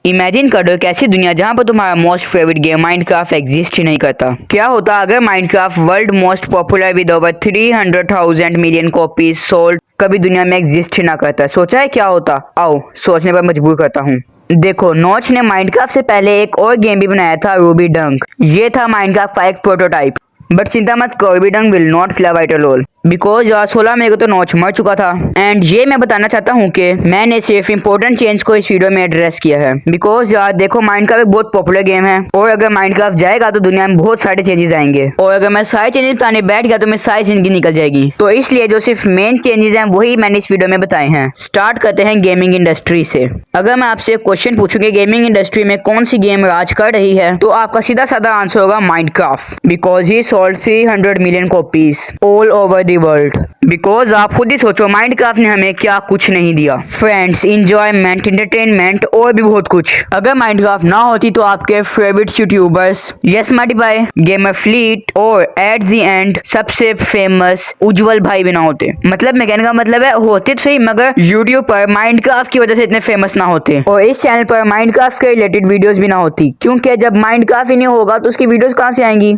Imagine करो एक ऐसी दुनिया जहाँ पर तुम्हारा most favourite game Minecraft exist ही नहीं करता। क्या होता अगर Minecraft world most popular with over 300,000 million copies sold कभी दुनिया में एग्जिस्ट ही ना करता। सोचा है क्या होता? आओ सोचने पर मजबूर करता हूँ। देखो, नॉच ने माइनक्राफ्ट से पहले एक और गेम भी बनाया था, रूबी डंक। ये था माइनक्राफ्ट का एक प्रोटोटाइप। बट चिंता मत करो, Ruby dunk will not fly white अलोल बिकॉज 16 मई को तो नॉच मर चुका था। एंड ये मैं बताना चाहता हूँ कि मैंने सिर्फ इंपॉर्टेंट चेंज को इस वीडियो में एड्रेस किया है बिकॉज यार देखो, माइनक्राफ्ट एक बहुत पॉपुलर गेम है और अगर माइनक्राफ्ट जाएगा तो दुनिया में बहुत सारे चेंजेस आएंगे और अगर मैं सारे चेंजेस बताने बैठ गया तो मेरी सारी जिंदगी निकल जाएगी। तो इसलिए जो सिर्फ मेन चेंजेस हैं वही मैंने इस वीडियो में बताए हैं। स्टार्ट करते हैं गेमिंग इंडस्ट्री से। अगर मैं आपसे एक क्वेश्चन पूछूं कि गेमिंग इंडस्ट्री में कौन सी गेम राज कर रही है तो आपका सीधा साधा आंसर होगा Minecraft because he sold 300 million copies all over the world. Because आप खुद ही सोचो, माइनक्राफ्ट ने हमें क्या कुछ नहीं दिया, फ्रेंड्स, इंजॉयमेंट, एंटरटेनमेंट और भी बहुत कुछ। अगर माइनक्राफ्ट ना होती तो आपके फेवरेट यूट्यूबर्स यस मार्टिफाई, गेमर फ्लीट और एट द एंड सबसे फेमस उज्जवल भाई भी ना होते। मतलब मैं कहने का मतलब है, होते तो सही मगर यूट्यूब पर माइनक्राफ्ट की वजह से इतने फेमस ना होते और इस चैनल पर माइनक्राफ्ट के रिलेटेड वीडियोस भी ना होती क्योंकि जब माइनक्राफ्ट ही नहीं होगा तो उसकी वीडियोस कहाँ से आएंगी।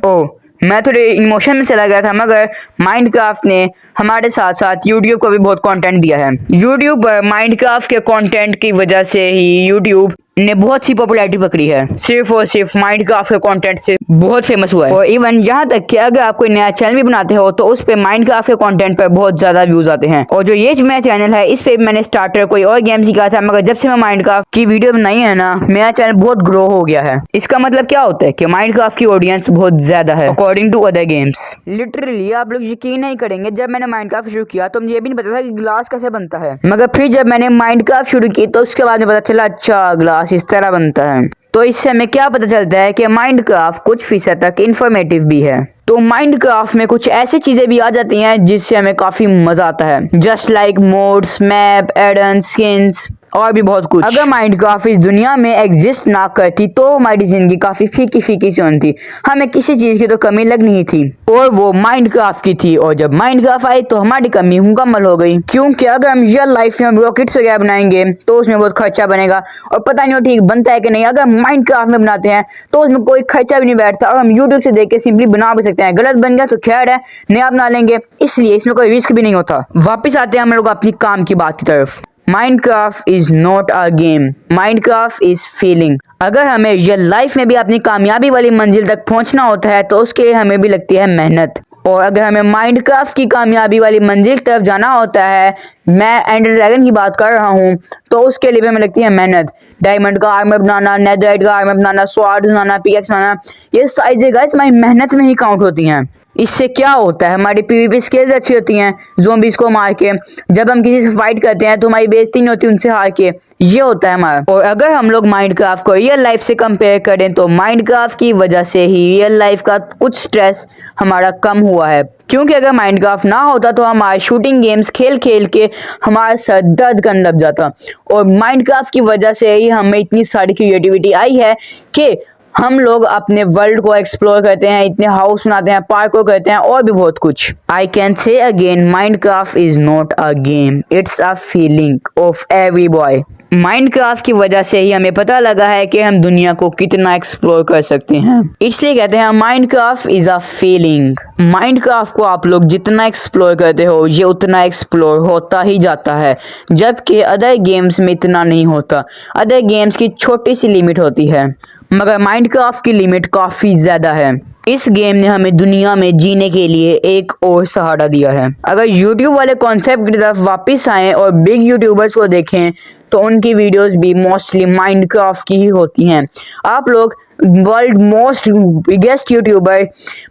मैं थोड़े इमोशन में चला गया था मगर माइनक्राफ्ट ने हमारे साथ साथ यूट्यूब को भी बहुत कंटेंट दिया है। यूट्यूब पर माइनक्राफ्ट के कंटेंट की वजह से ही यूट्यूब ने बहुत सी पॉपुलैरिटी पकड़ी है, सिर्फ और सिर्फ माइनक्राफ्ट के कंटेंट से बहुत फेमस हुआ है। और इवन यहाँ तक कि अगर आप कोई नया चैनल भी बनाते हो तो उस पे माइनक्राफ्ट के कंटेंट पर बहुत ज्यादा व्यूज आते हैं। और जो ये मेरा चैनल है इस पे मैंने स्टार्टर कोई और गेम सीखा था मगर जब से मैं माइनक्राफ्ट की वीडियो बनाई है ना, मेरा चैनल बहुत ग्रो हो गया है। इसका मतलब क्या होता है कि माइनक्राफ्ट की ऑडियंस बहुत ज्यादा है according to other games. Literally आप लोग यकीन नहीं करेंगे, जब मैंने माइनक्राफ्ट शुरू किया तो मुझे ये भी नहीं पता था कि ग्लास कैसे बनता है मगर फिर जब मैंने माइनक्राफ्ट शुरू की तो उसके बाद में पता चला अच्छा ग्लास इस तरह बनता है। तो इससे हमें क्या पता चलता है कि माइनक्राफ्ट कुछ फीसद तक इंफॉर्मेटिव भी है। तो माइनक्राफ्ट में कुछ ऐसी चीजें भी आ जाती हैं जिससे हमें काफी मजा आता है, just like mods, map, addon, skins और भी बहुत कुछ। अगर माइनक्राफ्ट इस दुनिया में एग्जिस्ट ना करती तो हमारी जिंदगी काफी फीकी फीकी सी होती, हमें किसी चीज की तो कमी लग नहीं थी और वो माइनक्राफ्ट की थी। और जब माइनक्राफ्ट आई तो हमारी कमी मुकम्मल हो गई क्योंकि अगर हम रियल लाइफ में रॉकेट्स वगैरह बनाएंगे तो उसमें बहुत खर्चा बनेगा और पता नहीं ठीक बनता है कि नहीं। अगर माइनक्राफ्ट में बनाते हैं तो उसमें कोई खर्चा भी नहीं बैठता और हम यूट्यूब से देख के सिंपली बना भी सकते हैं। गलत बन गया तो खैर है, नया बना लेंगे, इसलिए इसमें कोई रिस्क भी नहीं होता। वापिस आते हैं हम लोग अपनी काम की बात की तरफ। Minecraft is not a game. Minecraft is feeling. अगर हमें रियल लाइफ में भी अपनी कामयाबी वाली मंजिल तक पहुंचना होता है तो उसके लिए हमें भी लगती है मेहनत। और अगर हमें माइनक्राफ्ट की कामयाबी वाली मंजिल तरफ जाना होता है, मैं एंडर ड्रैगन की बात कर रहा हूँ, तो उसके लिए भी हमें लगती है मेहनत। डायमंड का आर्मर बनाना, नेदराइट का आर्मर बनाना, स्वॉर्ड बनाना, पिकैक्स बनाना, ये सारी जगह हमारी मेहनत में ही काउंट होती हैं। इससे क्या होता है, हमारी पीवीपी स्किल्स अच्छी होती हैं ज़ॉम्बीज़ को मार के। जब हम किसी से फाइट करते हैं तो हमारी बेइज्जती नहीं होती उनसे हार के, ये होता है हमारा। और अगर हम लोग माइनक्राफ्ट को रियल लाइफ से कंपेयर करें तो माइनक्राफ्ट की वजह से ही रियल लाइफ का कुछ स्ट्रेस हमारा कम हुआ है क्योंकि अगर माइनक्राफ्ट ना होता तो हमारे शूटिंग गेम्स खेल खेल के हमारा सर दर्द करने लग जाता। और माइनक्राफ्ट की वजह से ही हमें इतनी सारी क्रिएटिविटी आई है कि हम लोग अपने वर्ल्ड को एक्सप्लोर करते हैं, इतने हाउस बनाते हैं, पार्क को करते हैं और भी बहुत कुछ। I can say again, Minecraft is not a game, it's a feeling of every boy. Minecraft की वजह से ही हमें पता लगा है कि हम दुनिया को कितना एक्सप्लोर कर सकते हैं, इसलिए कहते हैं Minecraft is a feeling. Minecraft को आप लोग जितना एक्सप्लोर करते हो ये उतना एक्सप्लोर होता ही जाता है, जबकि अदर गेम्स में इतना नहीं होता। अदर गेम्स की छोटी सी लिमिट होती है मगर माइनक्राफ्ट की लिमिट काफी ज्यादा है। इस गेम ने हमें दुनिया में जीने के लिए एक और सहारा दिया है। अगर YouTube वाले कॉन्सेप्ट की तरफ वापस आएं और बिग यूट्यूबर्स को देखें तो उनकी वीडियोस भी मोस्टली माइनक्राफ्ट की ही होती हैं। आप लोग world most biggest YouTuber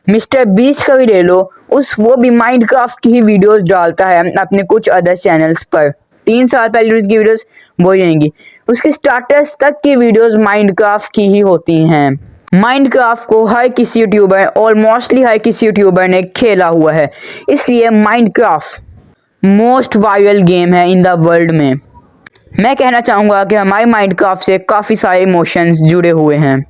mister beast का भी ले लो, वो भी माइनक्राफ्ट की ही वीडियोस डालता है अपने कुछ अदर चैनल्स पर। 3 साल पहले उसकी वीडियोस वही रहेंगी, उसके स्टार्टर्स तक की वीडियोस माइनक्राफ्ट की ही होती हैं। माइनक्राफ्ट को हर किसी यूट्यूबर, ऑलमोस्टली हर किसी यूट्यूबर ने खेला हुआ है, इसलिए माइनक्राफ्ट मोस्ट वायरल गेम है इन द वर्ल्ड में। मैं कहना चाहूँगा कि हमारे माइनक्राफ्ट से काफ़ी सारे इमोशंस जुड़े हुए हैं।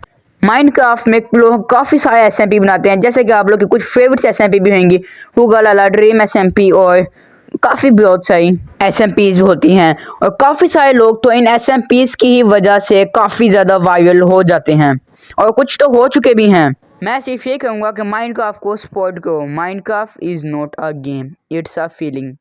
माइनक्राफ्ट में लोग काफ़ी सारे एसएमपी बनाते हैं, जैसे कि आप लोग के कुछ फेवरेट्स एसएमपी भी होंगी, हुगा लाला, ड्रीम एसएमपी और काफ़ी बहुत सारी SMPs होती हैं और काफ़ी सारे लोग तो इन SMPs की ही वजह से काफ़ी ज़्यादा वायरल हो जाते हैं और कुछ तो हो चुके भी हैं। मैं सिर्फ ये कहूँगा कि माइनक्राफ्ट को सपोर्ट करो। Minecraft is not a game, it's a feeling.